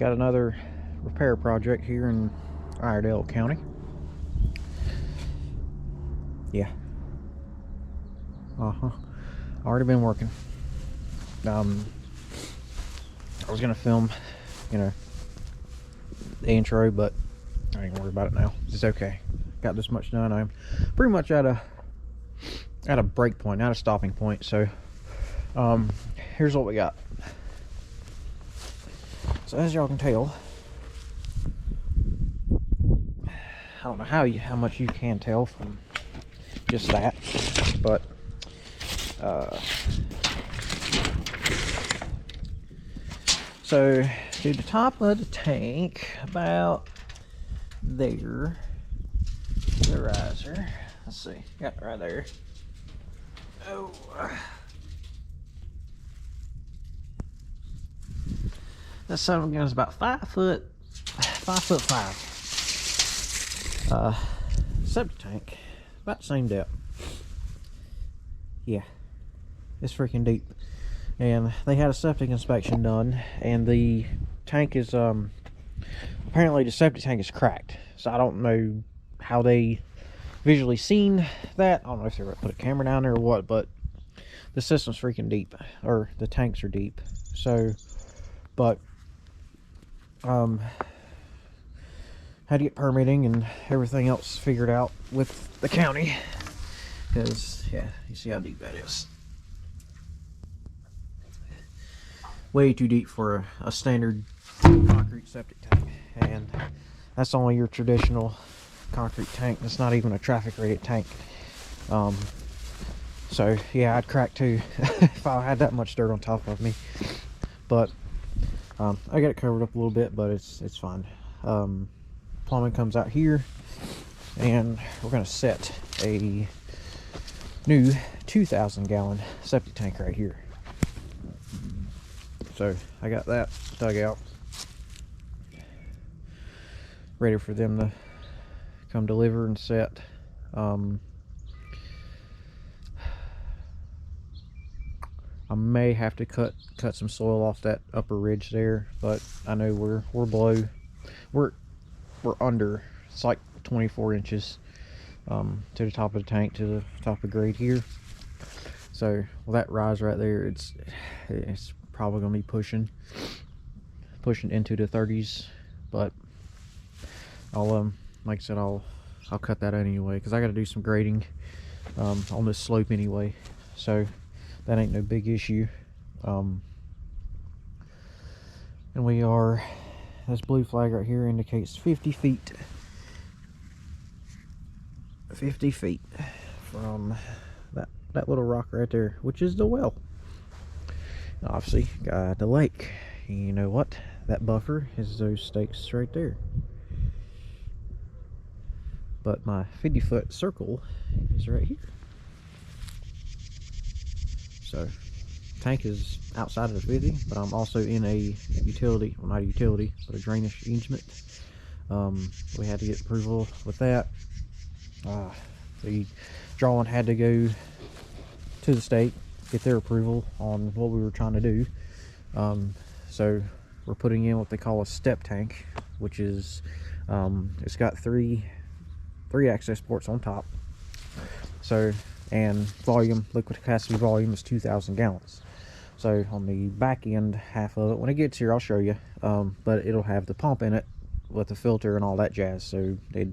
got another repair project here in Iredell County. Yeah. Already been working. I was gonna film, the intro, but I ain't gonna worry about it now. It's okay. Got this much done. I'm pretty much at a break point, not a stopping point. So, here's what we got. So as y'all can tell, I don't know how much you can tell from just that, but so to the top of the tank, about there, the riser. Let's see, got it right there. Oh, that son of a gun is about 5 foot 5. Septic tank, about the same depth. Yeah, it's freaking deep. And they had a septic inspection done, and the tank is apparently the septic tank is cracked. So I don't know how they visually seen that. I don't know if they were put a camera down there or what, but the system's freaking deep, or the tanks are deep. So, but had to get permitting and everything else figured out with the county, because yeah, you see how deep that is. Way too deep for a standard concrete septic tank, and that's only your traditional concrete tank. That's not even a traffic rated tank. So yeah, I'd crack too if I had that much dirt on top of me. But I got it covered up a little bit, but it's fine. Plumbing comes out here, and we're gonna set a new 2,000 gallon septic tank right here. So I got that dug out, ready for them to come deliver and set. I may have to cut some soil off that upper ridge there, but I know we're below, we're under, it's like 24 inches to the top of the tank, to the top of grade here. So well, that rise right there, it's probably gonna be pushing into the 30s, but I'll like I said, I'll cut that out anyway, because I got to do some grading on this slope anyway, so that ain't no big issue. And we are, this blue flag right here indicates 50 feet. 50 feet from that little rock right there, which is the well. Obviously got the lake. You know what, that buffer is those stakes right there. But my 50-foot circle is right here. So tank is outside of the 50, but I'm also in a utility, well, not a utility, but a drainage easement. We had to get approval with that. The drawing had to go to the state, get their approval on what we were trying to do. So we're putting in what they call a step tank, which is it's got three access ports on top. So, and volume, liquid capacity volume is 2,000 gallons. So on the back end half of it, when it gets here I'll show you, but it'll have the pump in it with the filter and all that jazz, so it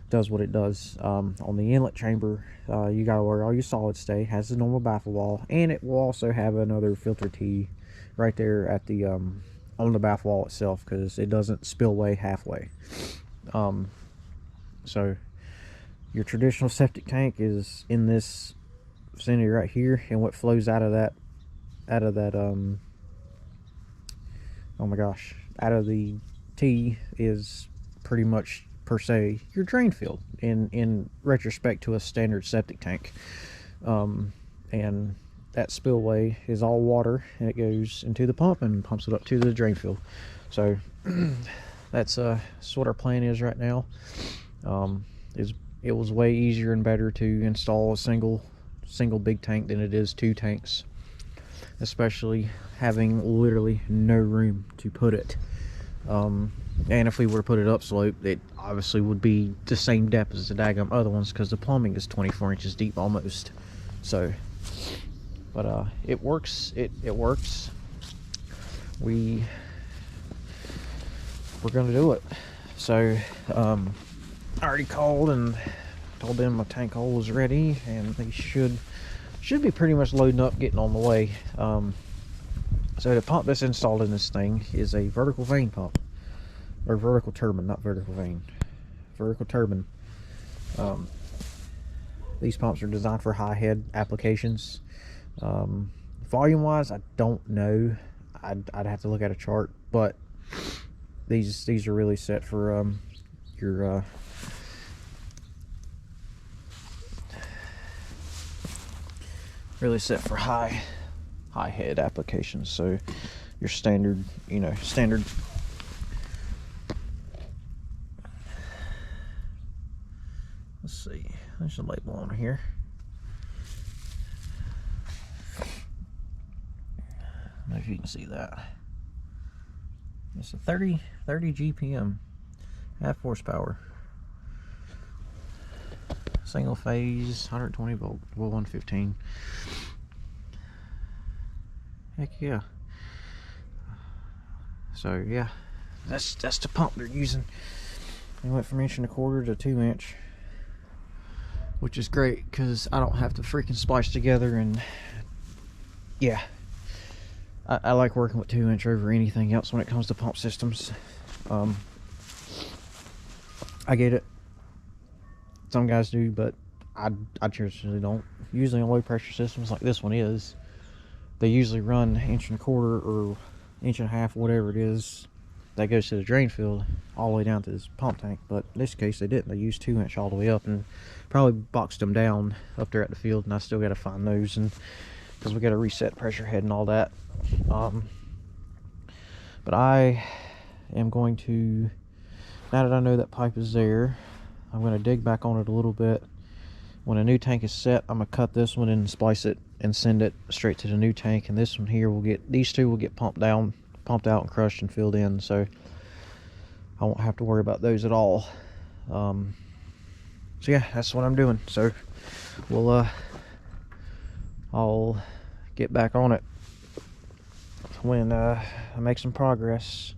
does what it does. On the inlet chamber, you gotta where all your solids stay, has the normal baffle wall, and it will also have another filter tee right there at the on the baffle wall itself, because it doesn't spill away halfway. So your traditional septic tank is in this vicinity right here, and what flows out of that oh my gosh, out of the tee is pretty much per se your drain field in retrospect to a standard septic tank. And that spillway is all water, and it goes into the pump and pumps it up to the drain field. So that's what our plan is right now. It was way easier and better to install a single big tank than it is 2 tanks, especially having literally no room to put it. And if we were to put it upslope, it obviously would be the same depth as the daggum other ones, because the plumbing is 24 inches deep almost. So, but it works. It works. We're gonna do it. So, I already called and told them my tank hole is ready, and they should be pretty much loading up, getting on the way. So the pump that's installed in this thing is a vertical vane pump, or vertical turbine, not vertical vane, vertical turbine. These pumps are designed for high head applications. Volume wise, I don't know. I'd have to look at a chart, but these are really set for your really set for high head applications. So your standard, standard let's see, there's a label on here. I don't know if you can see that. It's a 30 GPM, half horsepower, single phase, 120 volt, well, 115. Heck yeah. So yeah, that's the pump they're using. They went from 1.25 to 2 inch, which is great because I don't have to freaking splice together. And yeah, I like working with 2 inch over anything else when it comes to pump systems. I get it, some guys do, but I traditionally don't. Usually on low pressure systems like this one is, they usually run 1.25 or 1.5 whatever it is that goes to the drain field all the way down to this pump tank. But in this case they didn't. They used 2 inch all the way up, and probably boxed them down up there at the field, and I still got to find those, and because we got to reset pressure head and all that. But I am going to, now that I know that pipe is there, I'm going to dig back on it a little bit. When a new tank is set, I'm going to cut this one and splice it and send it straight to the new tank, and this one here will get, these two will get pumped out and crushed and filled in, so I won't have to worry about those at all. So yeah, that's what I'm doing. So we'll I'll get back on it when I make some progress.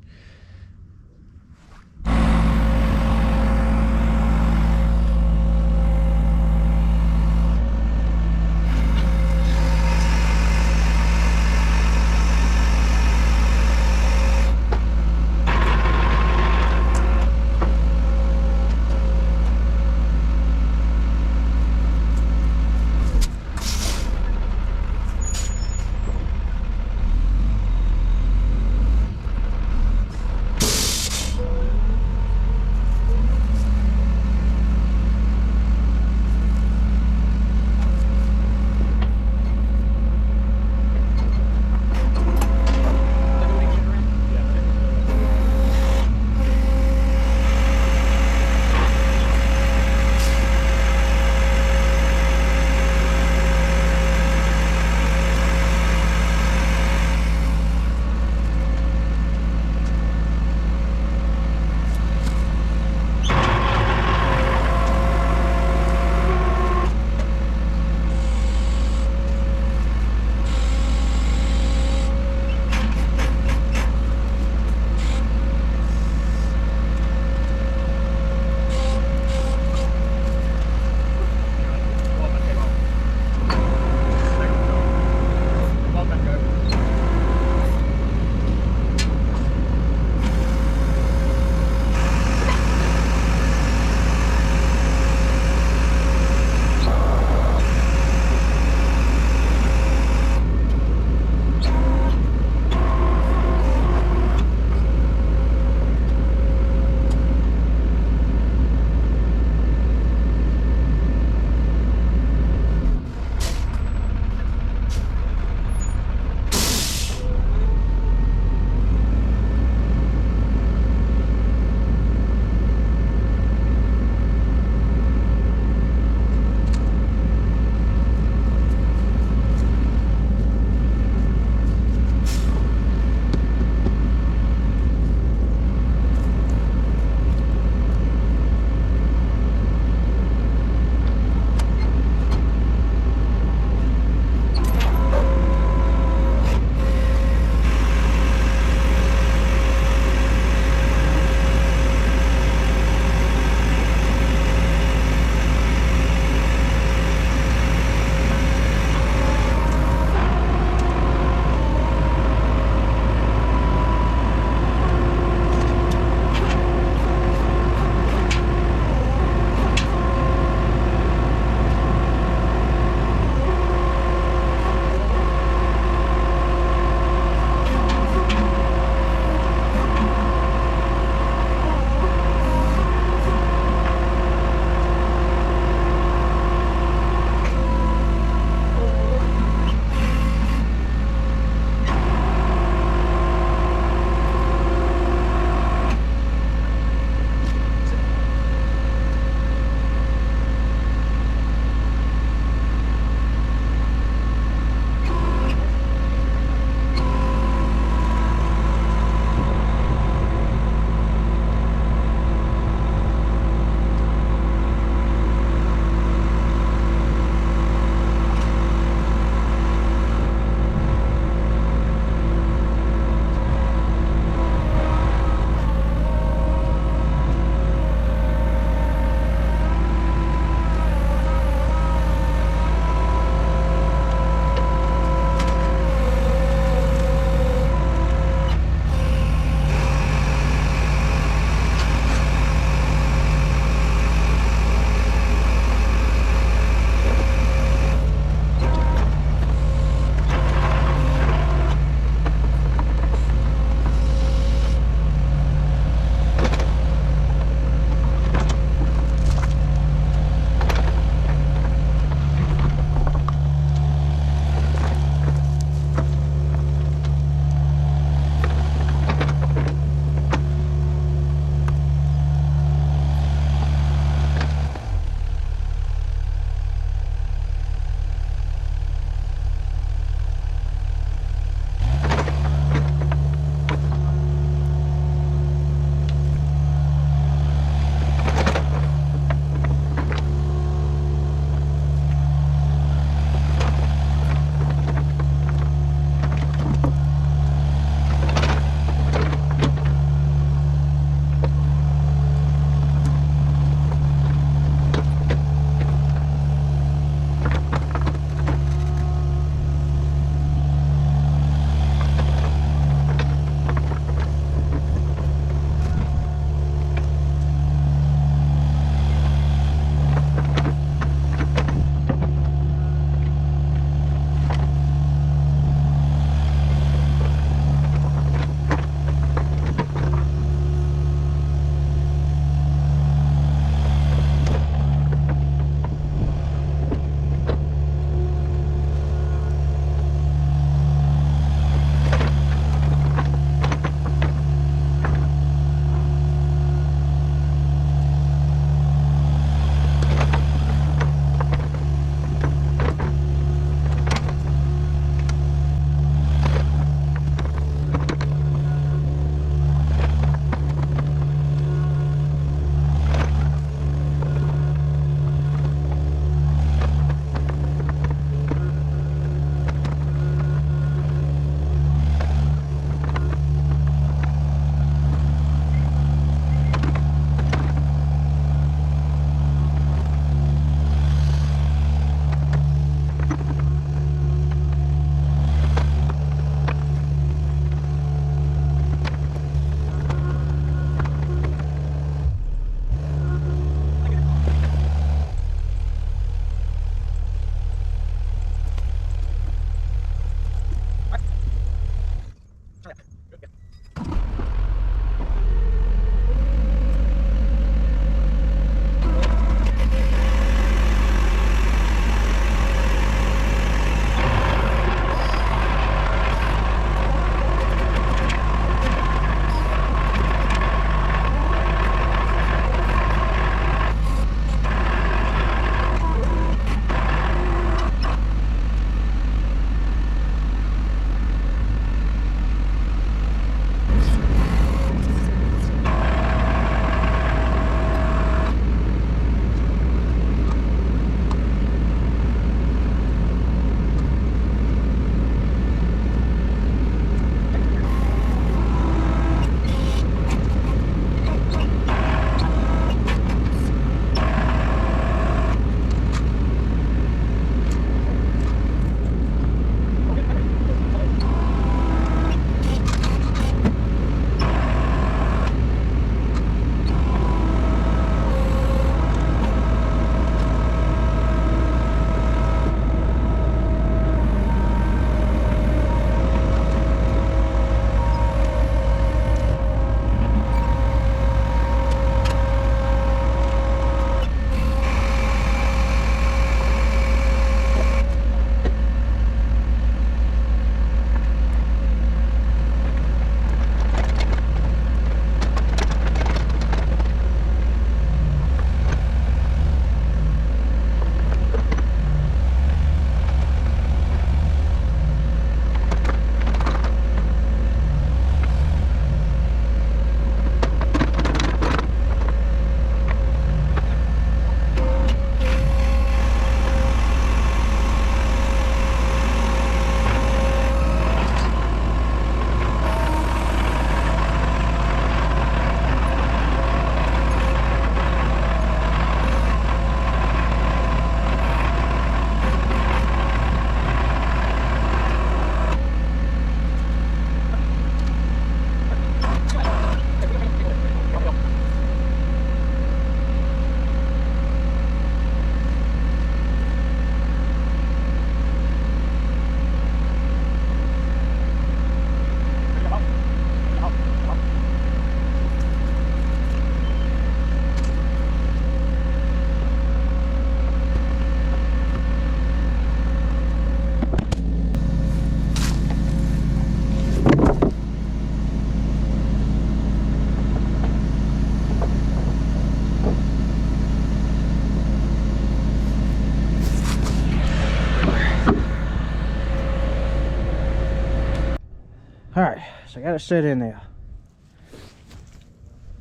Alright, so I got it set in there.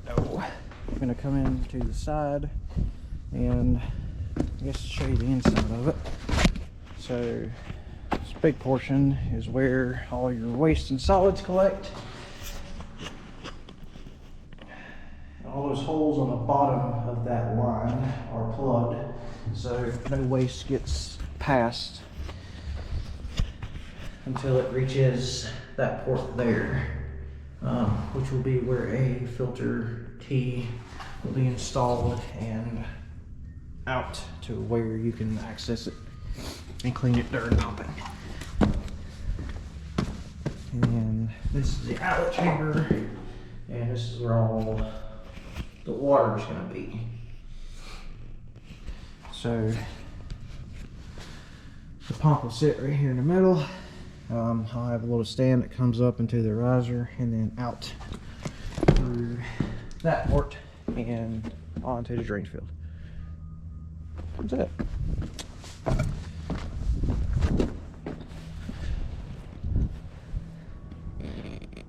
Oh, I'm gonna come in to the side and I guess show you the inside of it. So this big portion is where all your waste and solids collect. All those holes on the bottom of that line are plugged, so no waste gets passed until it reaches that port there, which will be where a filter T will be installed and out to where you can access it and clean it during pumping. And this is the outlet chamber, and this is where all the water is going to be. So the pump will sit right here in the middle. I'll have a little stand that comes up into the riser and then out through that port and onto the drain field. That's it.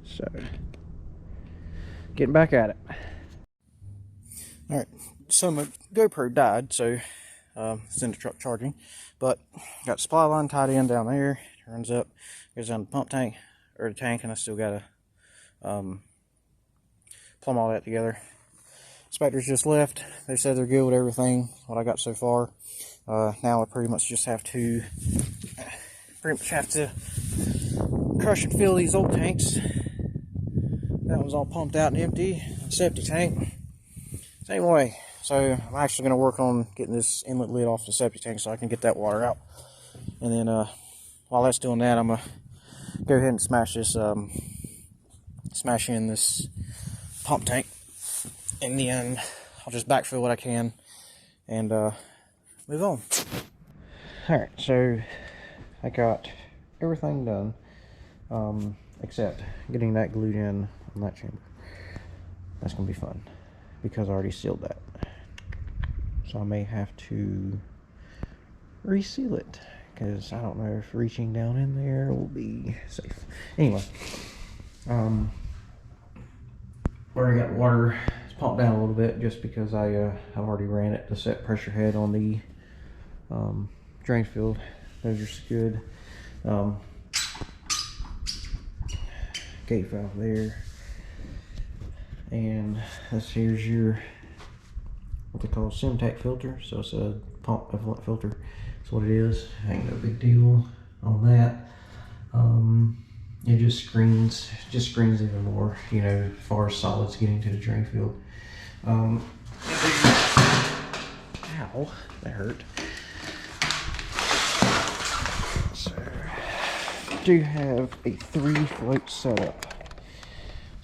So, getting back at it. Alright, so my GoPro died, so it's in the truck charging, but got the supply line tied in down there, turns up, goes down the pump tank, or the tank, and I still got to plumb all that together. Inspectors just left. They said they're good with everything, what I got so far. Now I pretty much have to crush and fill these old tanks. That one's all pumped out and empty. Septic tank, same way. So I'm actually going to work on getting this inlet lid off the septic tank so I can get that water out. And then while that's doing that, I'm going to go ahead and smash in this pump tank. And then I'll just backfill what I can and move on. Alright, so I got everything done except getting that glued in on that chamber. That's going to be fun because I already sealed that. So I may have to reseal it because I don't know if reaching down in there will be safe. Anyway, already got water pumped down a little bit just because I've already ran it to set pressure head on the drain field. Those are good. Gate valve there, and this here's your what they call Septic filter. So it's a pump effluent filter. That's what it is. Ain't no big deal on that. It just screens even more, you know, as far as solids getting to the drain field. Ow, that hurt. So, I do have a 3 float setup.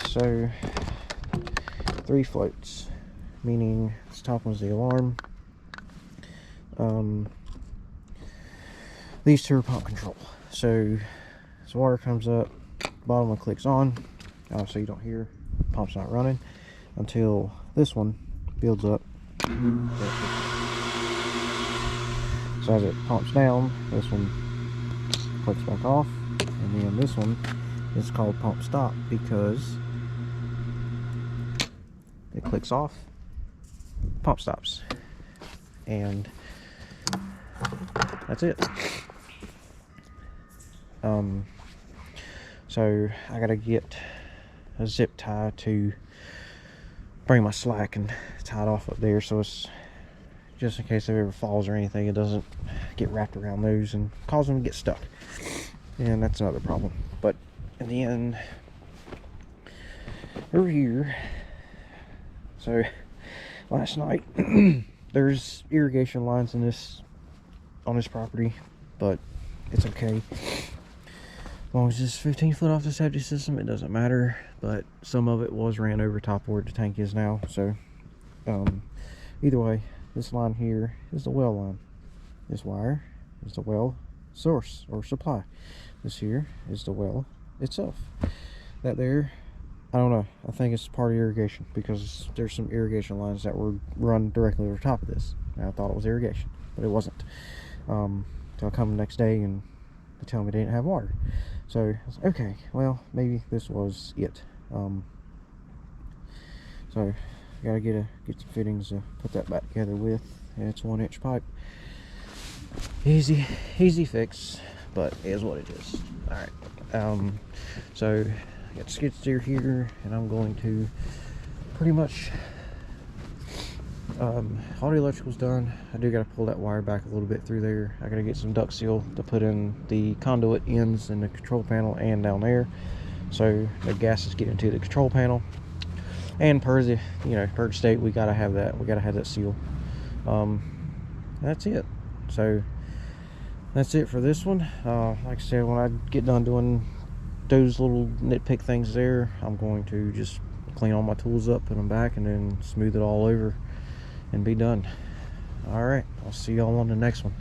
So, 3 floats, meaning this top one's the alarm. These two are pump control. So, as water comes up, bottom one clicks on. So you don't hear, pump's not running until this one builds up. So as it pumps down, this one clicks back off, and then this one is called pump stop because it clicks off, pump stops, and that's it. So I gotta get a zip tie to bring my slack and tie it off up there, so it's just in case it ever falls or anything, it doesn't get wrapped around those and cause them to get stuck. And that's another problem. But in the end, over here, so last night there's irrigation lines on this property, but it's okay. As long as it's 15 foot off the septic system, it doesn't matter. But some of it was ran over top where the tank is now. So either way, this line here is the well line. This wire is the well source or supply. This here is the well itself. That there, I don't know, I think it's part of irrigation because there's some irrigation lines that were run directly over top of this. And I thought it was irrigation, but it wasn't. So I come the next day and they tell me they didn't have water. So I was like, okay, well, maybe this was it. So gotta get some fittings to put that back together with. And it's 1-inch pipe. Easy fix, but it is what it is. All right. So I got the skid steer here, and I'm going to pretty much all the electrical's done. I do got to pull that wire back a little bit through there. I got to get some duct seal to put in the conduit ends in the control panel and down there, so the gas is getting to the control panel. And per the per state, we gotta have that seal. That's it. So that's it for this one. Like I said, when I get done doing those little nitpick things there, I'm going to just clean all my tools up, put them back, and then smooth it all over and be done. All right, I'll see y'all on the next one.